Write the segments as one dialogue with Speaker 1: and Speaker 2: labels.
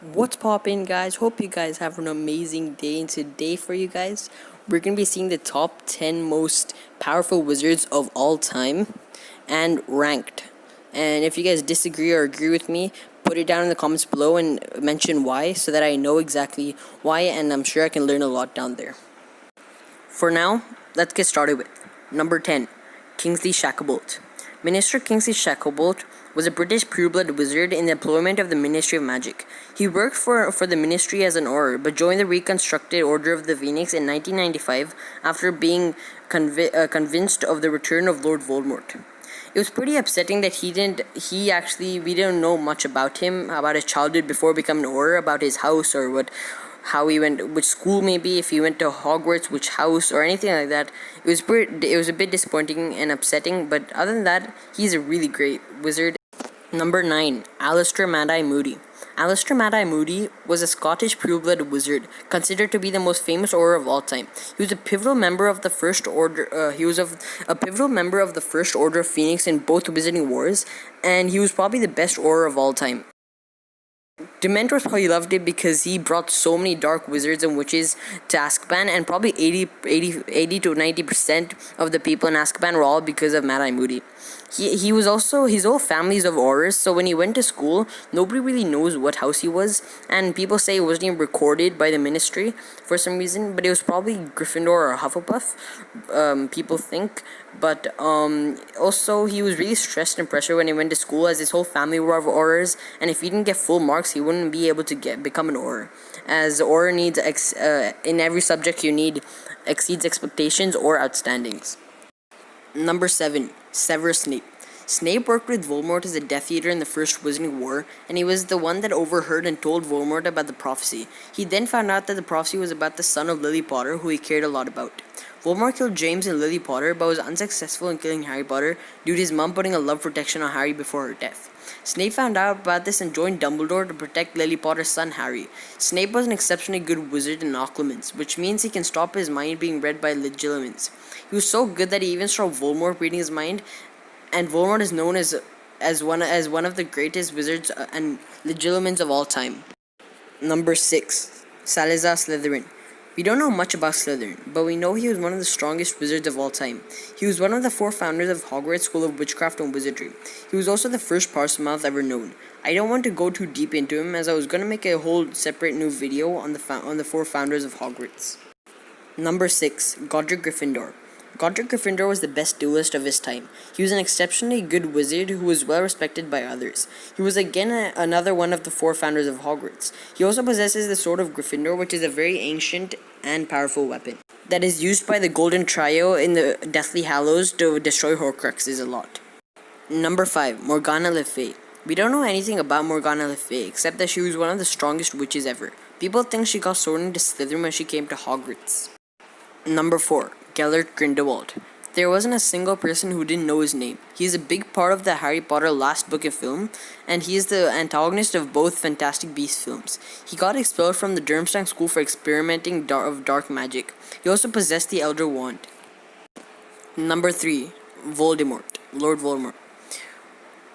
Speaker 1: What's poppin', guys? Hope you guys have an amazing day. And today, for you guys, we're gonna be seeing the top 10 most powerful wizards of all time and ranked. And if you guys disagree or agree with me, put it down in the comments below and mention why so that I know exactly why, and I'm sure I can learn a lot down there. For now, let's get started with number 10, Kingsley Shacklebolt. Minister Kingsley Shacklebolt was a British pureblood wizard in the employment of the Ministry of Magic. He worked for the ministry as an Auror, but joined the reconstructed Order of the Phoenix in 1995 after being convinced of the return of Lord Voldemort. It was pretty upsetting that we didn't know much about him, about his childhood before becoming an Auror, about his house or how he went, which school maybe, if he went to Hogwarts, which house or anything like that. It was a bit disappointing and upsetting, but other than that, he's a really great wizard. Number 9, Alistair Mad-Eye Moody. Alistair Mad-Eye Moody was a Scottish pureblood wizard, considered to be the most famous Auror of all time. He was a pivotal member of the First Order. A pivotal member of the First Order of Phoenix in both Wizarding Wars, and he was probably the best Auror of all time. Dementors probably loved it because he brought so many dark wizards and witches to Azkaban, and probably 80 to 90% of the people in Azkaban were all because of Mad-Eye Moody. He was also, his whole family's of Aurors, so when he went to school, nobody really knows what house he was, and people say it wasn't even recorded by the ministry for some reason, but it was probably Gryffindor or Hufflepuff, people think. But also, he was really stressed and pressured when he went to school, as his whole family were of Aurors, and if he didn't get full marks, he wouldn't be able to become an Auror, as Auror needs in every subject you need exceeds expectations or outstandings. Number 7, Severus Snape. Snape worked with Voldemort as a Death Eater in the First Wizarding War, and he was the one that overheard and told Voldemort about the prophecy. He then found out that the prophecy was about the son of Lily Potter, who he cared a lot about. Voldemort killed James and Lily Potter, but was unsuccessful in killing Harry Potter due to his mum putting a love protection on Harry before her death. Snape found out about this and joined Dumbledore to protect Lily Potter's son Harry. Snape was an exceptionally good wizard in occlumens, which means he can stop his mind being read by legilimens. He was so good that he even stopped Voldemort reading his mind, and Voldemort is known as one of the greatest wizards and legilimens of all time. Number 6, Salazar Slytherin. We don't know much about Slytherin, but we know he was one of the strongest wizards of all time. He was one of the 4 founders of Hogwarts School of Witchcraft and Wizardry. He was also the first Parselmouth ever known. I don't want to go too deep into him, as I was going to make a whole separate new video on the 4 founders of Hogwarts. Number 6, Godric Gryffindor. Godric Gryffindor was the best duelist of his time. He was an exceptionally good wizard who was well respected by others. He was again another one of the 4 founders of Hogwarts. He also possesses the Sword of Gryffindor, which is a very ancient and powerful weapon that is used by the Golden Trio in the Deathly Hallows to destroy Horcruxes a lot. Number 5, Morgana Le Fay. We don't know anything about Morgana Le Fay except that she was one of the strongest witches ever. People think she got sorted into Slytherin when she came to Hogwarts. Number 4, Gellert Grindelwald. There wasn't a single person who didn't know his name. He is a big part of the Harry Potter last book and film, and he is the antagonist of both Fantastic Beasts films. He got expelled from the Durmstrang School for experimenting of dark magic. He also possessed the Elder Wand. Number 3, Voldemort. Lord Voldemort.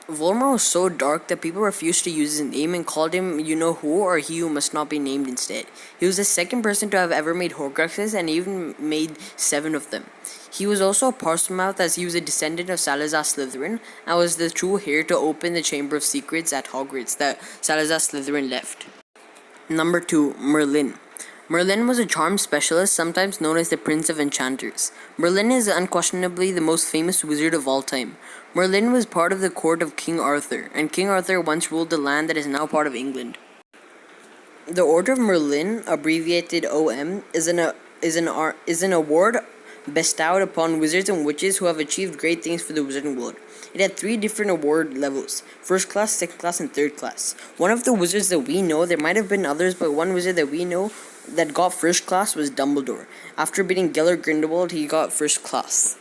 Speaker 1: Voldemort was so dark that people refused to use his name and called him you-know-who, or he who must not be named instead. He was the second person to have ever made Horcruxes, and even made 7 of them. He was also a Parselmouth, as he was a descendant of Salazar Slytherin, and was the true heir to open the Chamber of Secrets at Hogwarts that Salazar Slytherin left. Number 2, Merlin. Merlin was a charm specialist, sometimes known as the Prince of Enchanters. Merlin is unquestionably the most famous wizard of all time. Merlin was part of the court of King Arthur, and King Arthur once ruled the land that is now part of England. The Order of Merlin, abbreviated OM, is an award bestowed upon wizards and witches who have achieved great things for the wizarding world. It had 3 different award levels: first class, second class, and third class. One of the wizards that we know, there might have been others, but one wizard that we know that got first class was Dumbledore. After beating Gellert Grindelwald, he got first class.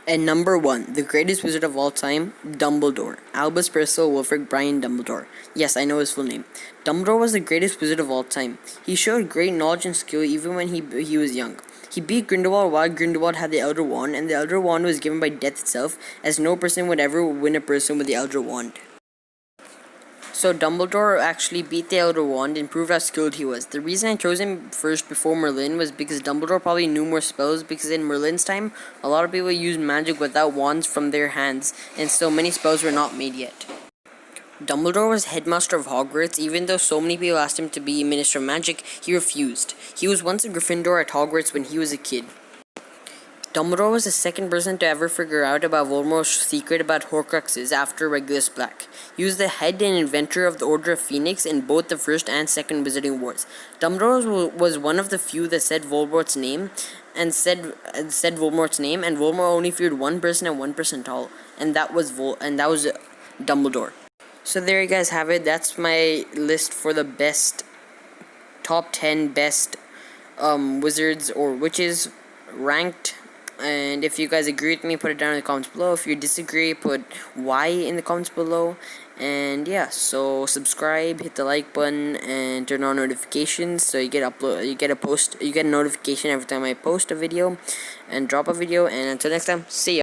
Speaker 1: And number 1, the greatest wizard of all time, Dumbledore. Albus Percival Wulfric Brian Dumbledore. Yes, I know his full name. Dumbledore was the greatest wizard of all time. He showed great knowledge and skill even when he was young. He beat Grindelwald while Grindelwald had the Elder Wand, and the Elder Wand was given by death itself, as no person would ever win a person with the Elder Wand. So Dumbledore actually beat the Elder Wand and proved how skilled he was. The reason I chose him first before Merlin was because Dumbledore probably knew more spells, because in Merlin's time, a lot of people used magic without wands from their hands, and so many spells were not made yet. Dumbledore was headmaster of Hogwarts. Even though so many people asked him to be Minister of Magic, he refused. He was once a Gryffindor at Hogwarts when he was a kid. Dumbledore was the second person to ever figure out about Voldemort's secret about Horcruxes after Regulus Black. He was the head and inventor of the Order of Phoenix in both the First and Second Wizarding Wars. Dumbledore was one of the few that said Voldemort's name, and Voldemort only feared one person and one person tall, and that was Dumbledore. So there you guys have it. That's my list for the top 10 best wizards or witches ranked. And if you guys agree with me, put it down in the comments below. If you disagree, put why in the comments below. And yeah, so subscribe, hit the like button, and turn on notifications so you get a notification every time I post a video and drop a video. And until next time, see ya.